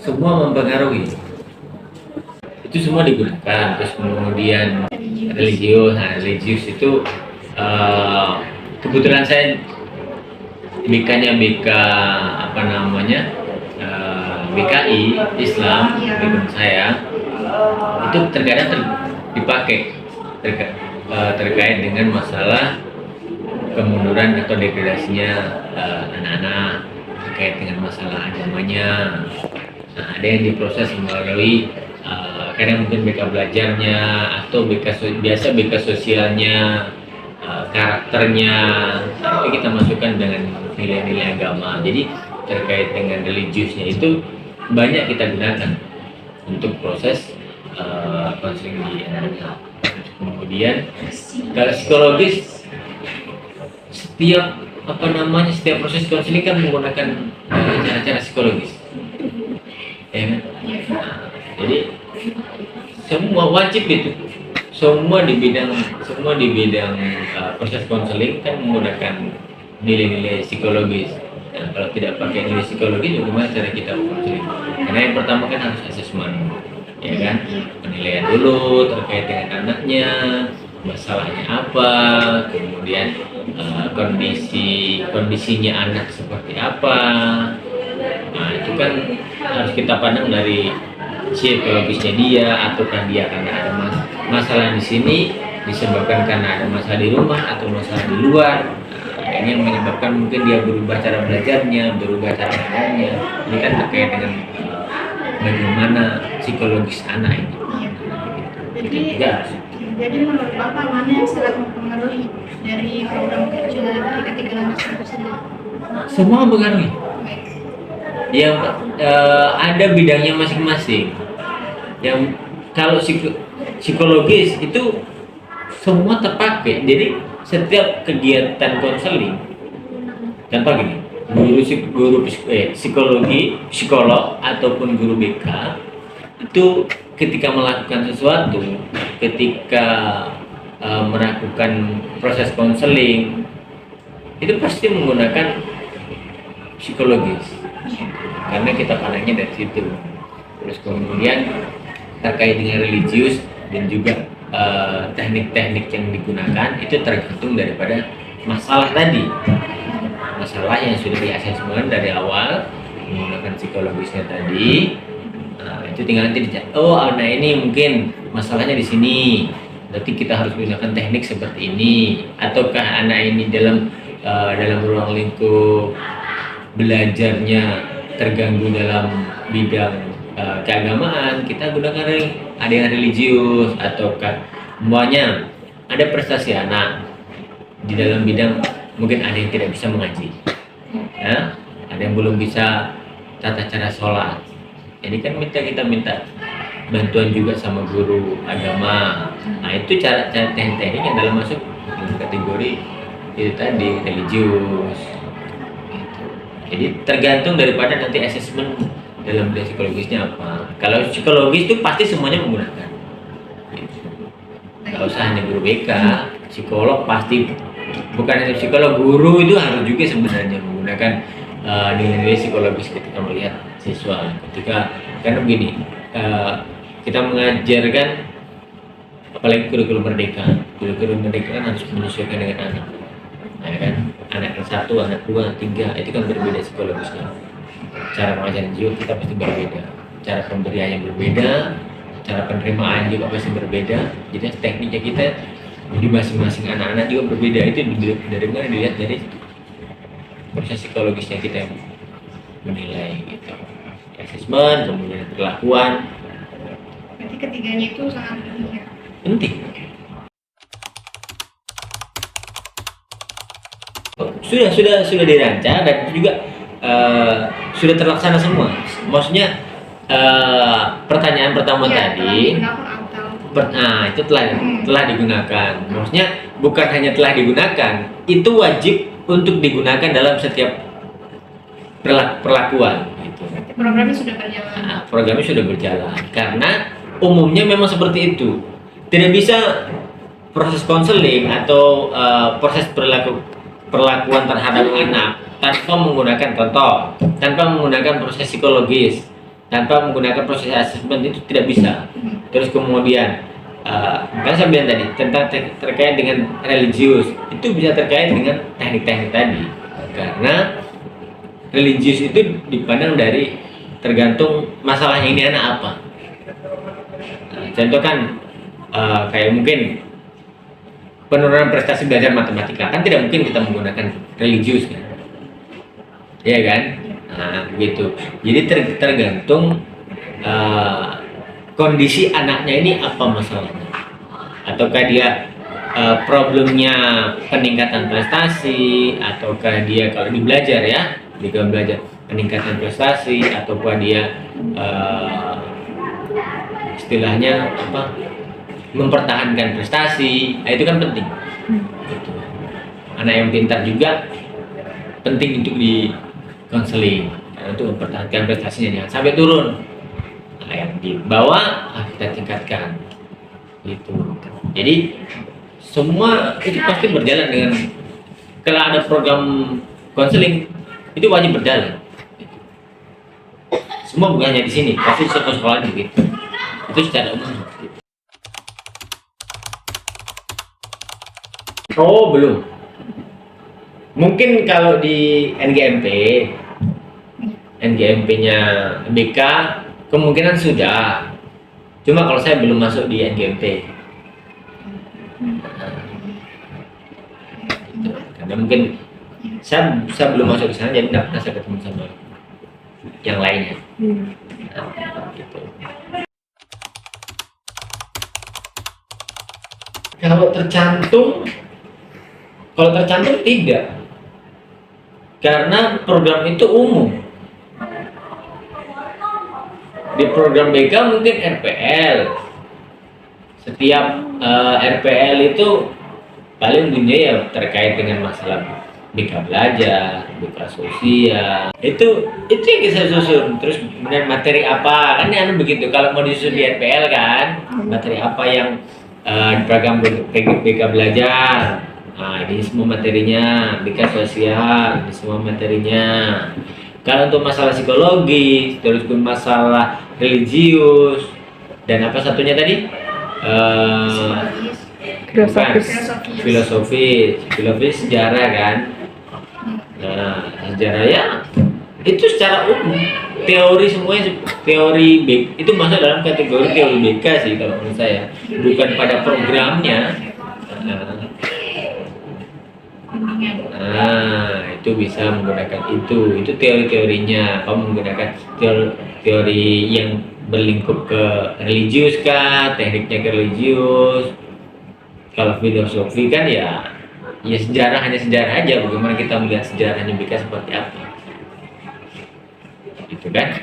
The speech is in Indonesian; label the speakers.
Speaker 1: semua mempengaruhi. Itu semua digunakan. Terus kemudian religius itu kebetulan saya BK-nya BK apa namanya BKI Islam background saya itu terkadang dipakai terkait dengan masalah kemunduran atau degradasinya anak-anak, terkait dengan masalah agamanya. Nah, ada yang diproses melalui kadang mungkin BK belajarnya atau biasa BK sosialnya, karakternya, itu kita masukkan dengan nilai-nilai agama. Jadi terkait dengan religiusnya itu banyak kita gunakan untuk proses konseling di anak-anak. Kemudian kalau psikologis, setiap proses konseling kan menggunakan cara-cara psikologis, ya kan? Nah, jadi semua wajib itu, semua di bidang proses konseling kan menggunakan nilai-nilai psikologis. Nah, kalau tidak pakai nilai psikologis, bagaimana cara kita konseling? Karena yang pertama kan harus asesmen, ya kan? Penilaian dulu terkait dengan anaknya, masalahnya apa, kemudian kondisinya anak seperti apa. Nah, itu kan harus kita pandang dari psikologisnya dia, ataukah dia karena ada masalah di sini disebabkan karena ada masalah di rumah atau masalah di luar. Ini yang menyebabkan mungkin dia berubah cara belajarnya, berubah cara makannya. Ini kan terkait dengan bagaimana psikologis anak ini.
Speaker 2: Jadi menurut Bapak mana yang sangat mempengaruhi dari program kerja dari ketiga anak tersebut?
Speaker 1: Semua mempengaruhi. Yang ada bidangnya masing-masing. Yang kalau psikologis itu semua terpakai. Jadi setiap kegiatan konseling, contoh gini, guru psikologi, psikolog ataupun guru BK itu ketika melakukan sesuatu, ketika melakukan proses konseling itu pasti menggunakan psikologis, karena kita pandangnya dari situ. Terus kemudian terkait dengan religius dan juga teknik-teknik yang digunakan itu tergantung daripada masalah tadi, masalah yang sudah diasesmen dari awal menggunakan psikologisnya tadi. Itu tinggal nanti dicek, anak ini mungkin masalahnya di sini, berarti kita harus gunakan teknik seperti ini. Ataukah anak ini dalam ruang lingkup belajarnya terganggu dalam bidang keagamaan, kita gunakan ada yang religius. Ataukah semuanya ada prestasi anak di dalam bidang, mungkin ada yang tidak bisa mengaji, ya, ada yang belum bisa tata cara sholat. Jadi kan kita minta bantuan juga sama guru agama. Nah, itu cara teknik yang dalam masuk kategori itu tadi religius. Jadi tergantung daripada nanti asesmen dalam bidang psikologisnya apa. Kalau psikologis itu pasti semuanya menggunakan. Kalau usah hanya guru BK, psikolog pasti, bukan hanya psikolog, guru itu harus juga sebenarnya menggunakan nilai-nilai psikologis ketika melihat siswa. Karena begini, kita mengajarkan, apalagi kurikulum merdeka kan harus menyesuaikan dengan anak. Nah, kan anak yang 1, anak 2, 3 itu kan berbeda psikologisnya. Cara mengajar juga kita pasti berbeda, cara pemberiannya berbeda, cara penerimaan juga pasti berbeda. Jadi tekniknya kita di masing-masing anak-anak juga berbeda. Itu dari mana dilihat dari proses psikologisnya kita yang menilai gitu. Asesmen, kemudian perlakuan.
Speaker 2: Berarti ketiganya itu sangat penting ya?
Speaker 1: Penting. Sudah dirancang dan juga sudah terlaksana semua. Maksudnya pertanyaan pertama tadi, itu telah digunakan. Maksudnya bukan hanya telah digunakan, itu wajib untuk digunakan dalam setiap perlakuan. Gitu.
Speaker 2: Programnya sudah berjalan.
Speaker 1: Programnya sudah berjalan karena umumnya memang seperti itu. Tidak bisa proses konseling atau proses perlakuan terhadap anak tanpa menggunakan proses psikologis, tanpa menggunakan proses asesmen itu tidak bisa. Terus kemudian kan saya bilang tadi tentang terkait dengan religius, itu bisa terkait dengan teknik-teknik tadi, karena religius itu dipandang dari tergantung masalahnya ini anak apa. Contoh kan kayak mungkin penurunan prestasi belajar matematika, kan tidak mungkin kita menggunakan religius kan, ya kan? Nah begitu. Jadi tergantung kondisi anaknya ini apa masalahnya, ataukah dia problemnya peningkatan prestasi, ataukah dia kalau di belajar ya, jika belajar peningkatan prestasi, ataukah dia istilahnya apa, mempertahankan prestasi. Nah, itu kan penting. Gitu. Anak yang pintar juga penting untuk di konseling, karena untuk mempertahankan prestasinya jangan sampai turun. Nah, yang di bawah kita tingkatkan. Gitu. Jadi semua itu pasti berjalan dengan, kalau ada program konseling itu wajib berjalan. Semua bukan hanya di sini, pasti sekolah-sekolah begitu. Itu secara umum. Oh belum. Mungkin kalau di NGMP-nya BK kemungkinan sudah. Cuma kalau saya belum masuk di NGMP. Gitu. Karena mungkin saya belum masuk ke sana, jadi tidak pernah saya ketemu sama yang lainnya. Nah, gitu. Kalau tercantum tidak, karena program itu umum. Di program BK mungkin RPL. Setiap RPL itu paling bunyinya ya terkait dengan masalah BK belajar, BK sosial. Itu yang kita susun. Terus kemudian materi apa? Kan yang begitu. Kalau mau disusun di RPL kan, materi apa yang di program BK belajar. Nah, ini semua materinya, BK sosial, ini semua materinya. Kalau untuk masalah psikologis, terus masalah religius, dan apa satunya tadi? Filosofis, sejarah kan. Nah, sejarah ya itu secara umum. Teori semuanya, teori itu masuk dalam kategori teori BK sih kalau menurut saya, bukan pada programnya. Itu bisa menggunakan itu teori-teorinya. Kamu menggunakan teori yang berlingkup ke religius kah, tekniknya ke religius. Kalau filosofi kan ya sejarah, hanya sejarah aja. Bagaimana kita melihat sejarahnya BK seperti apa, gitu kan?